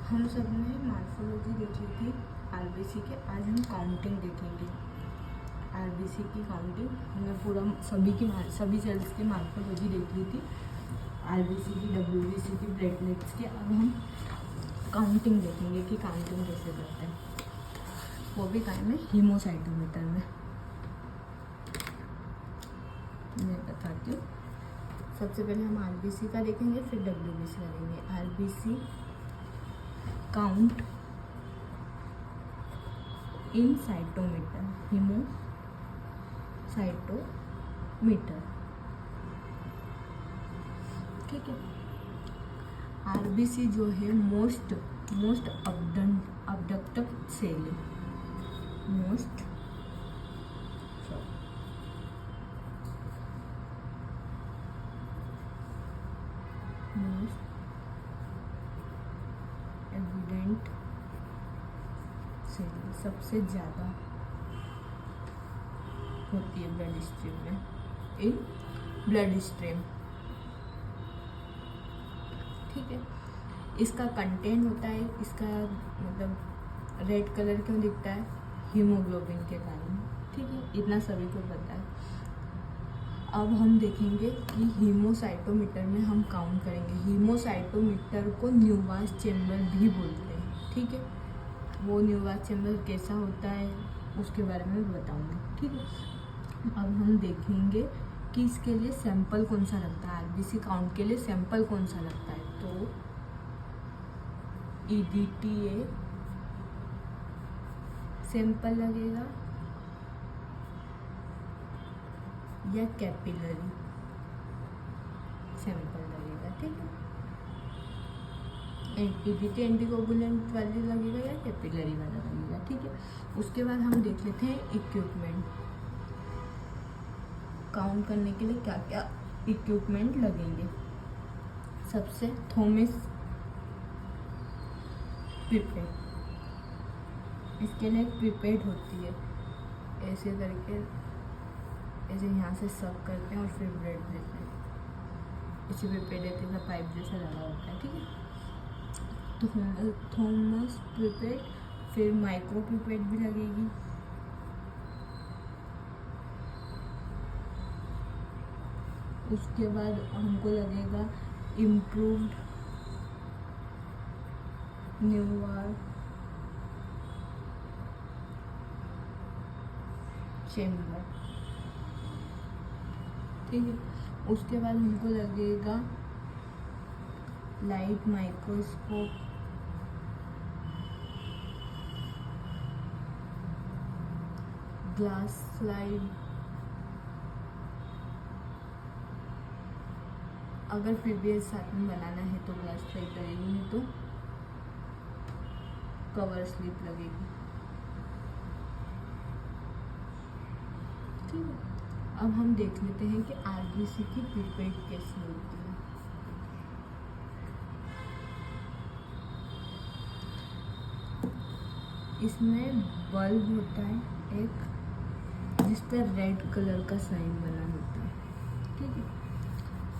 हम सब ने मार्फोलॉजी देखी थी आरबीसी के। आज हम काउंटिंग देखेंगे। आरबीसी की काउंटिंग हमें पूरा सभी सेल्स की मार्फोलॉजी देख ली थी, आरबीसी की, डब्ल्यूबीसी की, प्लेटलेट्स की। अब हम काउंटिंग देखेंगे कि काउंटिंग कैसे करते हैं, वो भी टाइम में हीमोसाइटोमीटर में। मैं बताती हूँ। सबसे पहले हम आरबीसी का देखेंगे, फिर डब्ल्यूबीसी का देखेंगे। RBC count in cytometer, haemocytometer. ठीक है। आरबीसी जो है मोस्ट अबडक्टिव सेल है। मोस्ट एविडेंट सेल सबसे ज़्यादा होती है ब्लड स्ट्रीम में, इन ब्लड स्ट्रीम। ठीक है। इसका कंटेंट होता है, इसका मतलब रेड कलर क्यों दिखता है? हीमोग्लोबिन के कारण। ठीक है, इतना सभी को पता है। अब हम देखेंगे कि हीमोसाइटोमीटर में हम काउंट करेंगे। हीमोसाइटोमीटर को न्यूवास चेम्बर भी बोलते हैं। ठीक है, वो न्यूवास चेम्बर कैसा होता है उसके बारे में बताऊंगी। ठीक है। अब हम देखेंगे कि इसके लिए सैंपल कौन सा लगता है। आरबीसी काउंट के लिए सैंपल कौन सा लगता है? तो ईडीटीए सैंपल लगेगा या कैपिलरी सैंपल लगेगा। ठीक है, ईडीटी एंटीकोगुलेंट वाली लगेगा या कैपिलरी वाला लगेगा। ठीक है। उसके बाद हम देख लेते हैं इक्विपमेंट। काउंट करने के लिए क्या क्या इक्विपमेंट लगेंगे। सबसे थॉमस पिपेट, इसके लिए पिपेट होती है, ऐसे करके ऐसे यहाँ से सक करते हैं और फिर ब्लड देते हैं। इसी पिपेट देते हैं, पाइप जैसा लगा होता है। ठीक है, तो थॉमस पिपेट, फिर माइक्रो पिपेट भी लगेगी। उसके बाद हमको लगेगा इम्प्रूव्ड न्यूवार चेम्बर। ठीक है। उसके बाद हमको लगेगा लाइट माइक्रोस्कोप, ग्लास स्लाइड। अगर पीबीएस साथ में बनाना है तो ग्लास स्लाइड लगेगी, नहीं तो कवर स्लिप लगेगी। ठीक है। अब हम देख लेते हैं कि आरबीसी की पिपेट कैसी होती है। इसमें बल्ब होता है एक, जिस पर रेड कलर का साइन बना होता है। ठीक है,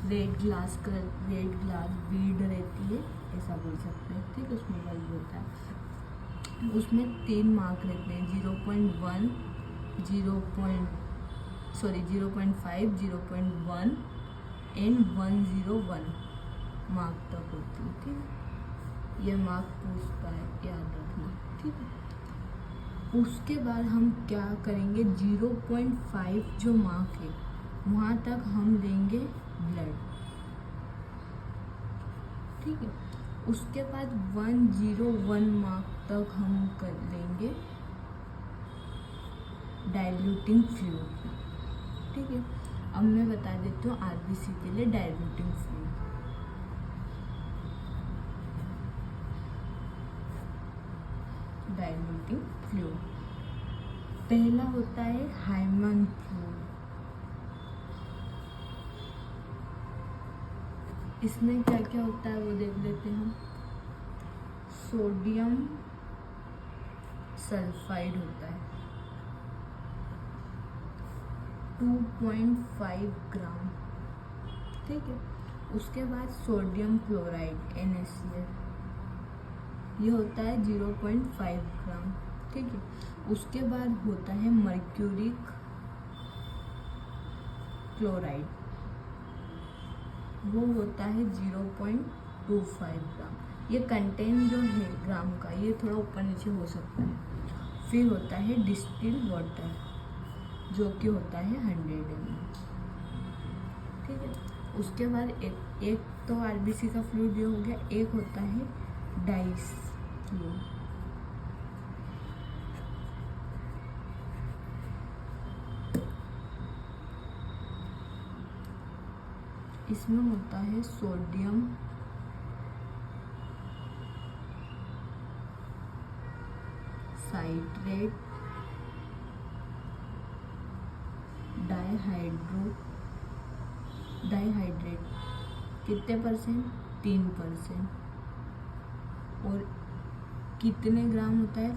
रेड ग्लास बीड रहती है, ऐसा बोल सकते हैं। ठीक है, उसमें बल्ब होता है। उसमें 3 मार्क रहते हैं, 0.1, 0.5, 0.1 एंड 101 मार्क तक होती है। ठीक है, ये मार्क पूछता है, याद रखना। ठीक है। उसके बाद हम क्या करेंगे, 0.5 जो मार्क है वहाँ तक हम लेंगे ब्लड। ठीक है। उसके बाद 101 मार्क तक हम कर लेंगे डाइल्यूटिंग फ्लूइड। ठीक है। अब मैं बता देती हूँ आरबीसी के लिए डाइल्यूटिंग फ्लूइड। डाइल्यूटिंग फ्लूइड पहला होता है हाइमन फ्लूइड। इसमें क्या क्या होता है वो देख लेते हैं हम। सोडियम सल्फाइड होता है 2.5 ग्राम। ठीक है। उसके बाद सोडियम क्लोराइड NaCl ये होता है 0.5 ग्राम, ठीक है। उसके बाद होता है मर्क्यूरिक क्लोराइड, वो होता है 0.25 ग्राम। ये कंटेंट जो है ग्राम का, ये थोड़ा ऊपर नीचे हो सकता है। फिर होता है डिस्टिल वाटर, जो कि होता है 100 ml, ठीक है। उसके बाद एक तो आरबीसी का फ्लूइड ये हो गया, एक होता है डाइस फ्लूइड। इसमें होता है सोडियम साइट्रेट, डाइहाइड्रेट, कितने परसेंट? 3%। और कितने ग्राम होता है?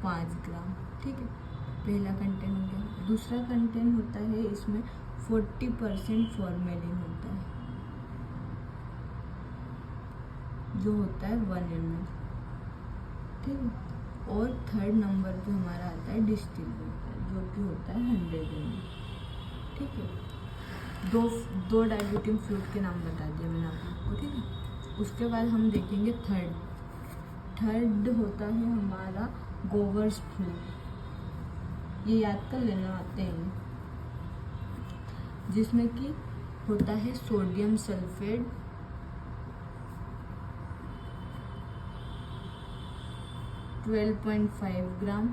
5 ग्राम, ठीक है। पहला कंटेंट हो गया। दूसरा कंटेंट होता है इसमें 40% फॉर्मेलिन होता है, जो होता है 1 ml, ठीक है। और थर्ड नंबर पे हमारा आता है डिस्टिल वाटर, जो कि होता है 100 ml, ठीक है। दो डाइल्यूटिंग फ्लूइड के नाम बता दिए मैंने आप लोग को, ठीक है। उसके बाद हम देखेंगे थर्ड होता है हमारा गोवर्स फ्लूइड, ये याद कर लेना, आते हैं, जिसमें कि होता है सोडियम सल्फेट, (12.5 ग्राम।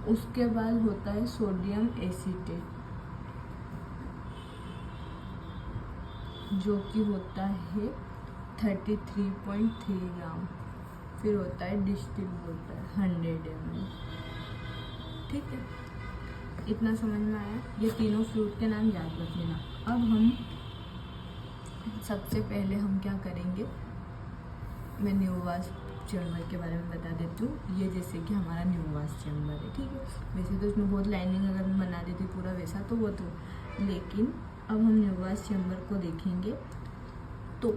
उसके बाद होता है सोडियम एसीटेट, जो कि होता है 33.3 ग्राम। फिर होता है डिस्टिल वाटर 100 ml, ठीक है। इतना समझ में आया? ये तीनों फ्लूइड के नाम याद रख लेना। अब हम सबसे पहले हम क्या करेंगे, मैं न्यूवास चैम्बर के बारे में बता देती हूँ। ये जैसे कि हमारा न्यूवास चैम्बर है, ठीक है। वैसे तो इसमें बहुत लाइनिंग अगर मैं बना देती पूरा वैसा तो वो तो, लेकिन अब हम न्यूवास चैम्बर को देखेंगे तो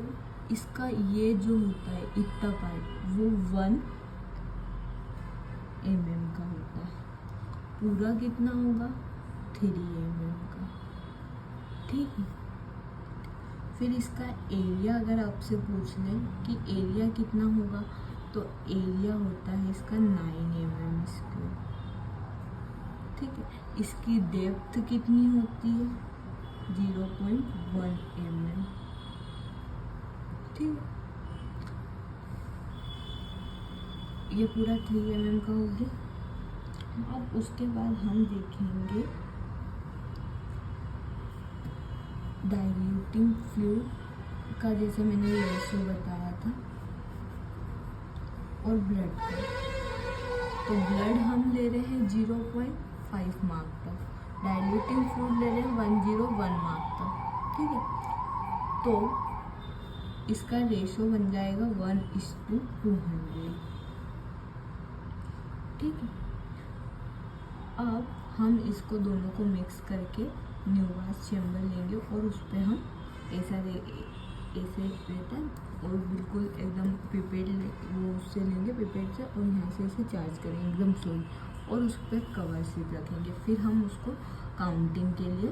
इसका ये जो होता है इतना पार्ट, वो 1 mm का होता है। पूरा कितना होगा? 3 mm का, ठीक है। फिर इसका एरिया अगर आपसे पूछ लें कि एरिया कितना होगा, तो एरिया होता है इसका 9 mm स्क्वायर, ठीक है। इसकी डेप्थ कितनी होती है? 0.1 mm, ठीक है। ये पूरा 3 mm का हो गया। अब उसके बाद हम देखेंगे डाइल्यूटिंग फ्लूइड का, जैसे मैंने रेशियो बताया था, और ब्लड का। तो ब्लड हम ले रहे हैं 0.5 मार्क तक, डाइल्यूटिंग फ्लूइड ले रहे हैं 101 मार्क तक, ठीक है। तो इसका रेशियो बन जाएगा 1:200, ठीक है। अब हम इसको दोनों को मिक्स करके न्यूवास चैम्बर लेंगे और उस पर हम ऐसे रहता है, और बिल्कुल एकदम पिपेट वो उससे लेंगे, पिपेट से, और यहाँ से इसे चार्ज करेंगे एकदम सोई, और उस पर कवर स्लिप रखेंगे। फिर हम उसको काउंटिंग के लिए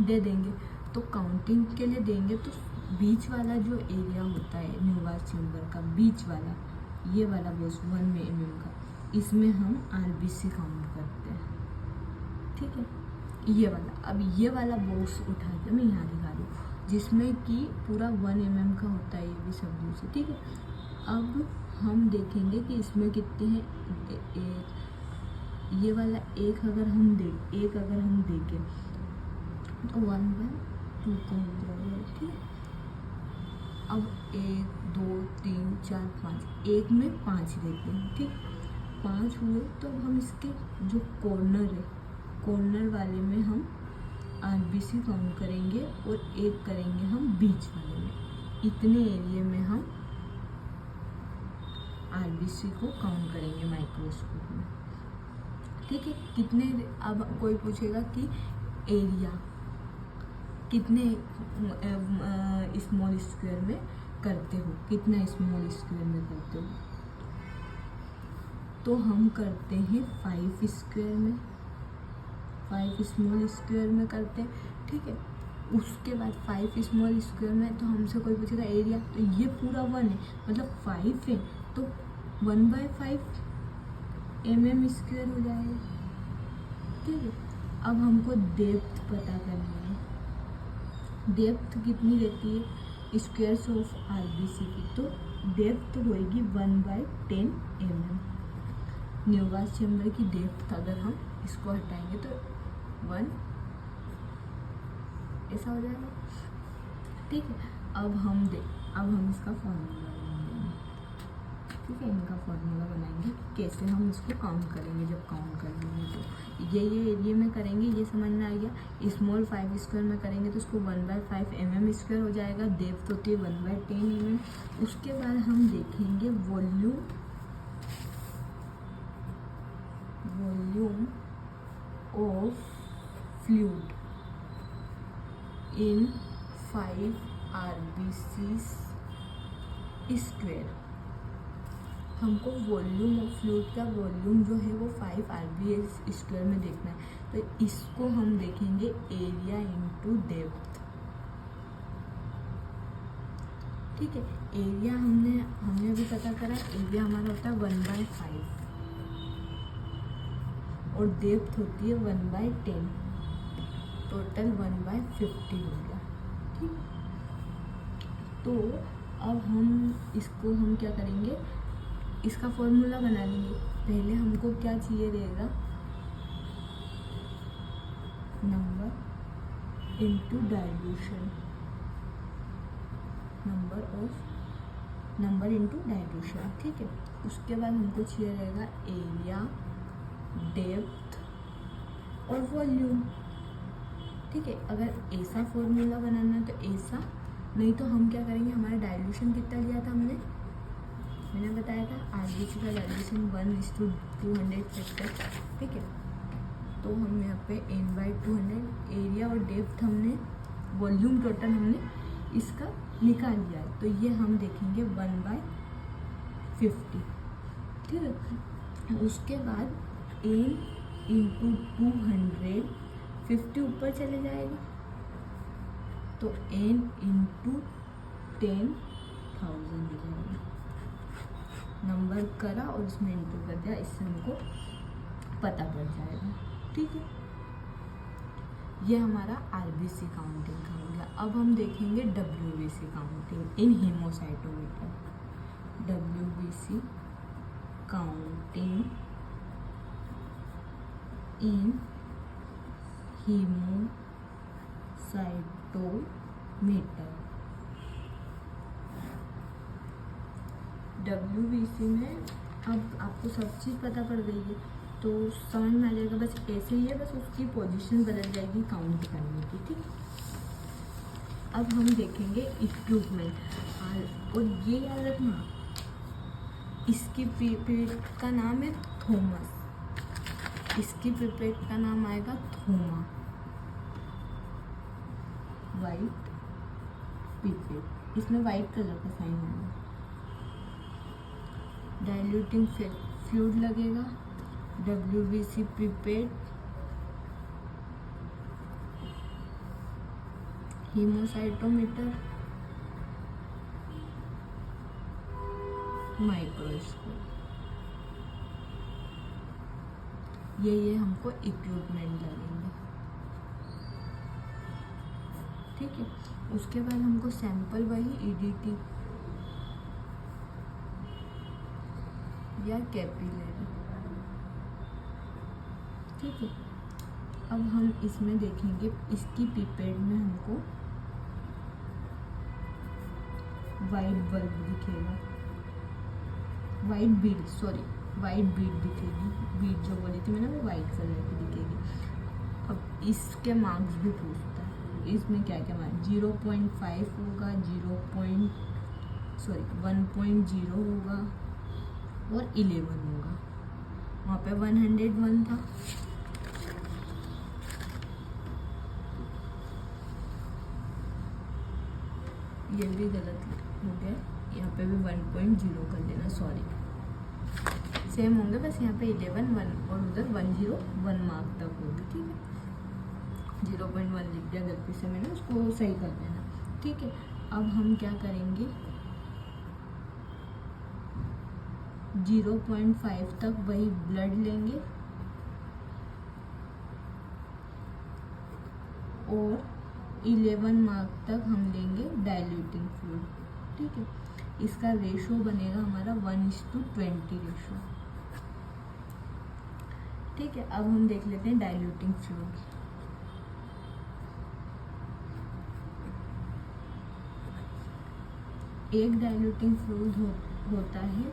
दे देंगे। तो काउंटिंग के लिए देंगे तो बीच वाला जो एरिया होता है न्यूवास चैम्बर का, बीच वाला, ये वाला बॉक्स 1 mm का, इसमें हम आरबीसी काउंट करते हैं, ठीक है। ये वाला, अब ये वाला बॉक्स उठा के मैं यहाँ दिखा रही हूँ, जिसमें कि पूरा 1 mm का होता है, ये भी सब दूसरे, ठीक है। अब हम देखेंगे कि इसमें कितने हैं। ये वाला एक अगर हम देखें तो 1/2 का हो जाएगा, ठीक है। अब 1 2 3 4 5, एक में 5 देते हैं, ठीक। 5 हुए तो अब हम इसके जो कॉर्नर है, कॉर्नर वाले में हम आरबीसी काउंट करेंगे, और एक करेंगे हम बीच वाले में। इतने एरिया में हम आरबीसी को काउंट करेंगे माइक्रोस्कोप में, ठीक है। कितने, अब कोई पूछेगा कि एरिया कितने स्मॉल स्क्वायर में करते हो, कितना स्मॉल स्क्वायर में करते हो। तो हम करते हैं 5 स्क्वायर में, 5 स्मॉल स्क्वायर में करते हैं, ठीक है। उसके बाद 5 स्मॉल स्क्वायर में तो हमसे कोई पूछेगा एरिया, तो ये पूरा 1 है, मतलब 5 है, तो 1/5 mm स्क्वायर हो जाएगा, ठीक है। अब हमको डेप्थ पता करनी है। डेप्थ कितनी रहती है स्क्वायर्स ऑफ RBC की, तो डेप्थ होएगी 1/10 mm। न्यूगास चैम्बर की डेप्थ अगर हम इसको हटाएंगे तो 1 ऐसा हो जाएगा, ठीक है। अब हम इसका फॉर्मूला बनाएंगे, ठीक है। इनका फॉर्मूला बनाएंगे कैसे हम इसको काउंट करेंगे, जब काउंट कर लेंगे तो ये एरिया में करेंगे, ये समझ में आ गया। स्मॉल 5 स्क्वायर में करेंगे तो उसको 1/5 mm स्क्वायर हो जाएगा, डेप्थ होती है 1/10 mm। उसके बाद हम देखेंगे volume of fluid in 5 RBC square. हमको वॉल्यूम ऑफ फ्लूइड का वॉल्यूम जो है वो 5 RBC स्क्वायर में देखना है, तो इसको हम देखेंगे एरिया इंटू डेप्थ, ठीक है। एरिया हमने अभी पता करा, एरिया हमारा होता है 1/5 और डेप्थ होती है 1/10, टोटल 1/50 हो गया, ठीक। तो अब इसको हम क्या करेंगे, इसका फॉर्मूला बना लेंगे। पहले हमको क्या चाहिए रहेगा, number into dilution, number into dilution, ठीक है। उसके बाद हमको चाहिए रहेगा एरिया, डेप्थ और वॉल्यूम, ठीक है। अगर ऐसा फॉर्मूला बनाना है तो ऐसा, नहीं तो हम क्या करेंगे, हमारा डाइल्यूशन कितना लिया था मैंने बताया था RBC का डाइल्यूशन 1:200 फैक्टर, ठीक है। तो हम यहाँ पे n/200 एरिया और डेप्थ हमने, वॉल्यूम टोटल हमने इसका निकाल लिया है, तो ये हम देखेंगे 1/50, ठीक है। उसके बाद n × 200, 50 ऊपर चले जाएगा, तो n × 10,000 हो जाएगा। नंबर करा और उसमें इंटू कर दिया, इससे हमको पता पड़ जाएगा, ठीक है। ये हमारा RBC काउंटिंग का हो गया। अब हम देखेंगे WBC counting in haemocytometer. WBC counting in haemocytometer. WBC में अब आपको सब चीज़ पता पड़ गई है, तो समझ में आ जाएगा। बस ऐसे ही है, बस उसकी पोजीशन बदल जाएगी काउंट करने की, ठीक। अब हम देखेंगे इक्विपमेंट, और ये याद रखना, इसकी पिपेट का नाम है थॉमस, इसकी पिपेट का नाम आएगा थोमा, वाइट पिपेट, इसमें वाइट कलर का साइन आएगा। डाइल्यूटिंग फ्लूइड लगेगा, WBC पिपेट, हीमोसाइटोमीटर, माइक्रोस्कोप, ये हमको इक्विपमेंट लगेंगे, ठीक है। उसके बाद हमको सैंपल वही EDT या कैपिलरी, ठीक है। अब हम इसमें देखेंगे, इसकी पिपेट में हमको वाइट बल्ब दिखेगा, वाइट बीड दिखेगी, बीड जो बोली थी मैंने वो वाइट कलर की दिखेगी। अब इसके मार्क्स भी पूछता है, इसमें क्या क्या मार्क्स, 0.5 होगा, 1.0 होगा और 11 होगा। वहाँ पे 101 था, ये भी गलत है। हो गया, यहाँ पे भी 1.0 कर लेना, सॉरी सेम होंगे, बस यहाँ पे 11 1 और उधर 101 मार्क तक होगी, ठीक है। 0.1 लिख दिया गलती से मैंने, उसको सही कर देना, ठीक है। अब हम क्या करेंगे, 0.5 तक वही ब्लड लेंगे और 11 मार्क तक हम लेंगे डाइल्यूटिंग फ्लूइड, ठीक है। इसका रेशो बनेगा हमारा 1:20 रेशो, ठीक है। अब हम देख लेते हैं डाइल्यूटिंग फ्लूइड। एक डाइल्यूटिंग फ्लूइड होता है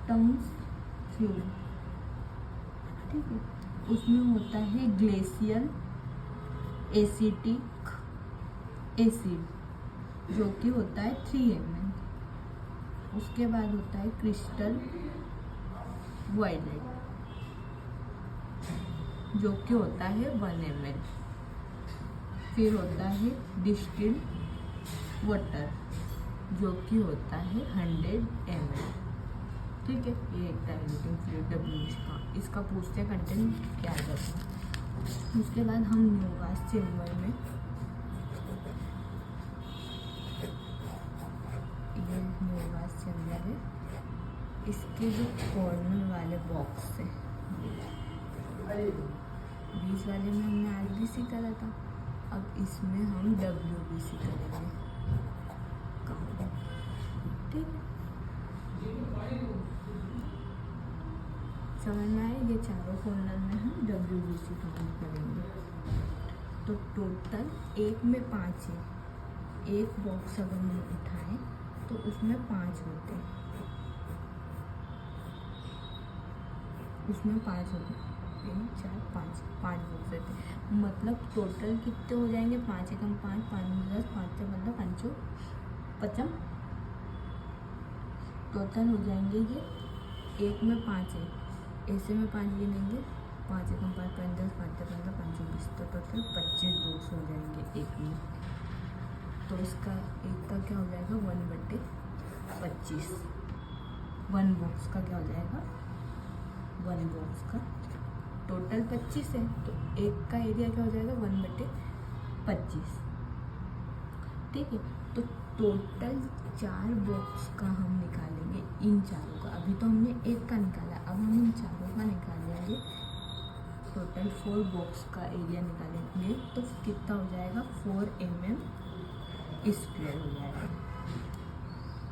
टंग्स फ्लूइड, ठीक है। उसमें होता है ग्लेशियल एसिटिक एसिड जो कि होता है 3 ml। उसके बाद होता है क्रिस्टल वायलेट जो कि होता है 1 ml। फिर होता है डिस्टिल्ड वाटर जो कि होता है 100 ml, ठीक है। ये एक डाइल्यूटिंग फ्लूइड WBC का, इसका पूछते हैं कंटेंट क्या है। उसके बाद हम न्यूगास चेम्बर में न्यूगास चेम्बर है, इसके जो कॉर्नर वाले बॉक्स है, बीच वाले में हमने RBC करा था, अब इसमें हम WBC करेंगे, ठीक है। समझ में आए, ये चारों कॉर्नर में हम WBC काउंट करेंगे। तो टोटल एक में 5 है, एक बॉक्स अगर हम उठाएं तो उसमें 5 होते हैं, उसमें 5 होते हैं, 3 4 5 बॉक्स रहते हैं। मतलब टोटल कितने हो जाएंगे, 5 एकम 5, 5 10, 5 से 15, 5 55, टोटल हो जाएंगे ये, एक में 5 है, ऐसे में 5 गिनेंगे, 5 एकम 5, 5 10, 5 से 15, 5 20, तो टोटल 25 बॉक्स हो जाएंगे एक में। तो इसका एक का क्या हो जाएगा 1/25, 1 बॉक्स का क्या हो जाएगा, 1 बॉक्स का टोटल 25 है, तो एक का एरिया क्या हो जाएगा 1/25, ठीक है। तो टोटल 4 बॉक्स का हम निकालेंगे इन चारों का, अभी तो हमने एक का निकाला, अब हम इन चारों का निकालेंगे, टोटल 4 बॉक्स का एरिया निकालेंगे, तो कितना हो जाएगा 4 mm स्क्वायर हो जाएगा,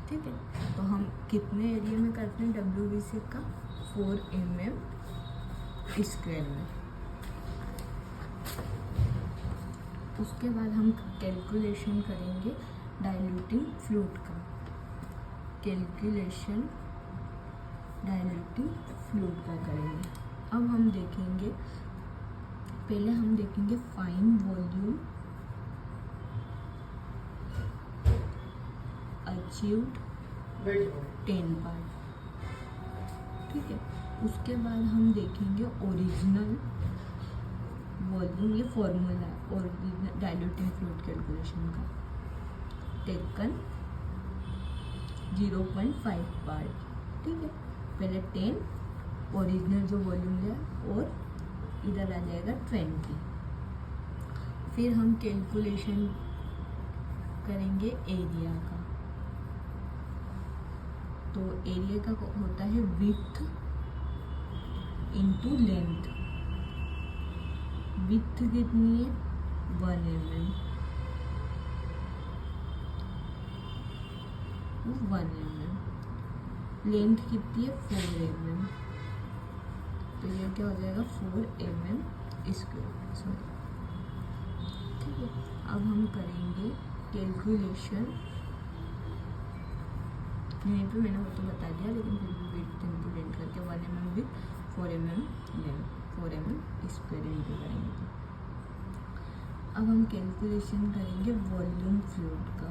ठीक है। तो हम कितने एरिया में करते हैं WBC का, 4 mm स्क्वायर में। उसके बाद हम कैलकुलेशन करेंगे डाइल्यूटिंग फ्लूइड का, कैलकुलेशन डाइल्यूटिंग फ्लूइड का करेंगे। अब हम देखेंगे, पहले हम देखेंगे फाइन वॉल्यूम अचीव्ड 10 पार्ट, ठीक है। उसके बाद हम देखेंगे ओरिजिनल वॉल्यूम, ये फॉर्मूला है ओरिजिनल डाइल्यूटिंग फ्लूइड कैलकुलेशन का, टेकन 0.5 पार्ट, ठीक है। पहले 10 ओरिजिनल जो वॉल्यूम है और इधर आ जाएगा 20। फिर हम कैलकुलेशन करेंगे एरिया का, तो एरिया का होता है विड्थ इंटू लेंथ, विड्थ कितनी है 1 mm, 1 mm, लेंथ कितनी है 4 mm, तो ये क्या हो जाएगा 4 mm स्क्वायर, सॉरी, ठीक है। अब हम करेंगे कैलकुलेशन, यहीं पे मैंने वो तो बता दिया, लेकिन फिर भी विड्थ इंटू लेंथ करके 1 mm with 4 mm length, 4 mm square into करेंगे। अब हम कैलकुलेशन करेंगे वॉल्यूम फ्लूइड का,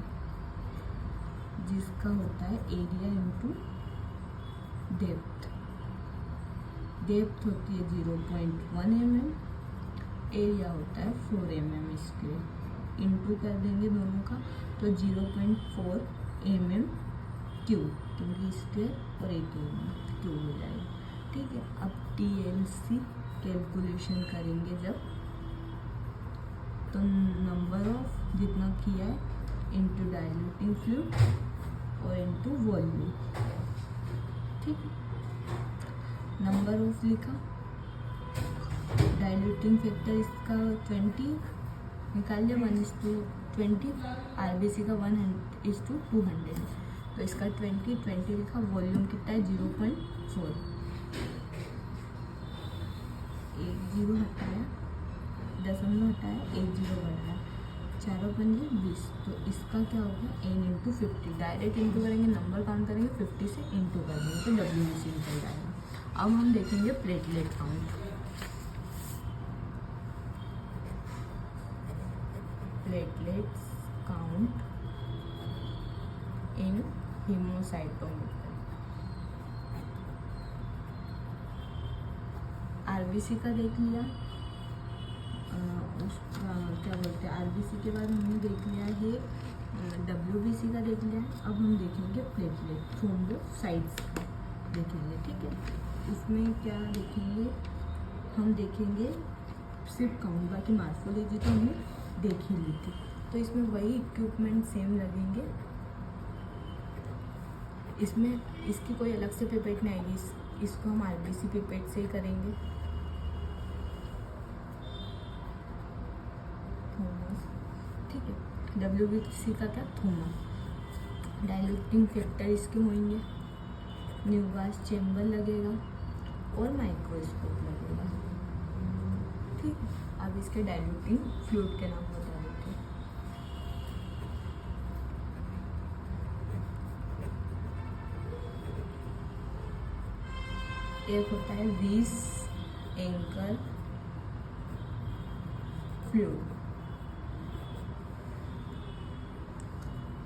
जिसका होता है एरिया इंटू डेप्थ, डेप्थ होती है 0.1 mm, एरिया होता है 4 mm स्क्वायर, इंटू कर देंगे दोनों का, तो 0.4 mm क्यूब, क्योंकि स्क्वायर और एक क्यूब हो जाएगा। ठीक है, अब TLC कैलकुलेशन करेंगे जब, तो नंबर ऑफ जितना किया है इंटू डाइल्यूटिंग फ्लूइड और इंटू वॉल्यूम। ठीक है, नंबर ऑफ लिखा, डाइल्यूटिंग फैक्टर इसका 20 निकाल लिया, 1:20, RBC का 1:200, तो इसका 20 लिखा। वॉल्यूम कितना है 0.4, 1 0 हटाया, दशमलव हटाया, 1 0 बढ़ाया, 4 पंजे 20, तो इसका क्या होगा n इंटू 50। डायरेक्ट इंटू करेंगे, नंबर काउंट करेंगे, 50 से इंटू कर देंगे तो WBC निकल जाएगा। अब हम देखेंगे platelet count. Platelets count in haemocytometer. RBC का देख लिया, उसका क्या बोलते हैं, RBC के बाद हमने देख लिया है WBC का देख लिया है। अब हम देखेंगे प्लेटलेट थ्रोम्बोसाइट्स देखेंगे। ठीक है, इसमें क्या देखेंगे, हम देखेंगे सिर्फ काउंट, बाकी मार्फोलॉजी तो हमने देख ही ली थी, तो इसमें वही इक्विपमेंट सेम लगेंगे। इसमें इसकी कोई अलग से पिपेट नहीं आएगी, इसको हम RBC पिपेट से ही करेंगे। थॉमस, ठीक है, WBC का क्या, थॉमस। डाइल्यूटिंग फैक्टर इसके होंगे, न्यूगास चेम्बर लगेगा और माइक्रोस्कोप लगेगा। ठीक है, अब इसके डाइल्यूटिंग फ्लूइड के नाम बता देते हैं। एक होता है रीस एंकर फ्लूइड,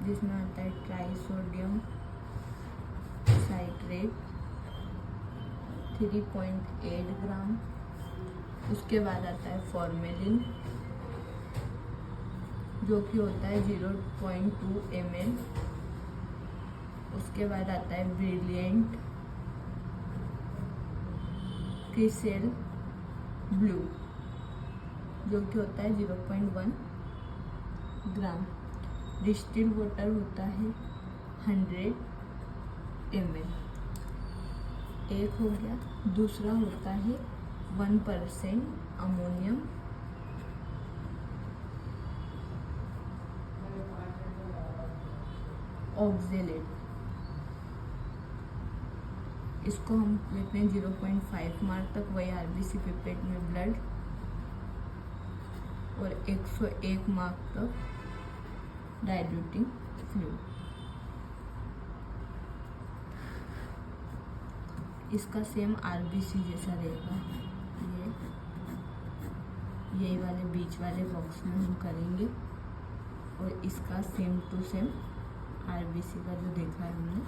जिसमें आता है ट्राइसोडियम साइट्रेट 3.8 ग्राम। उसके बाद आता है फॉर्मेलिन, जो कि होता है 0.2 ml। उसके बाद आता है ब्रिलियंट क्रिसेल ब्लू, जो कि होता है 0.1 ग्राम। डिस्टिल वाटर होता है 100 ml। एक हो गया, दूसरा होता है 1% अमोनियम ऑक्जेलेट, इसको हम लेते हैं 0.5 मार्क तक, वही RBC पिपेट में ब्लड, और 101 मार्क तक डाइल्यूटिंग फ्लूइड। इसका सेम RBC जैसा रहेगा, यही वाले बीच वाले बॉक्स में हम करेंगे, और इसका सेम टू सेम RBC का जो देखा है हमने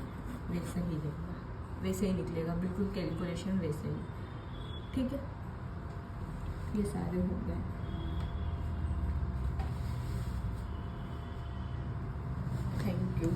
वैसा ही रहेगा, वैसे ही निकलेगा, बिल्कुल कैलकुलेशन वैसे ही। ठीक है, ये सारे हो गए। Thank you.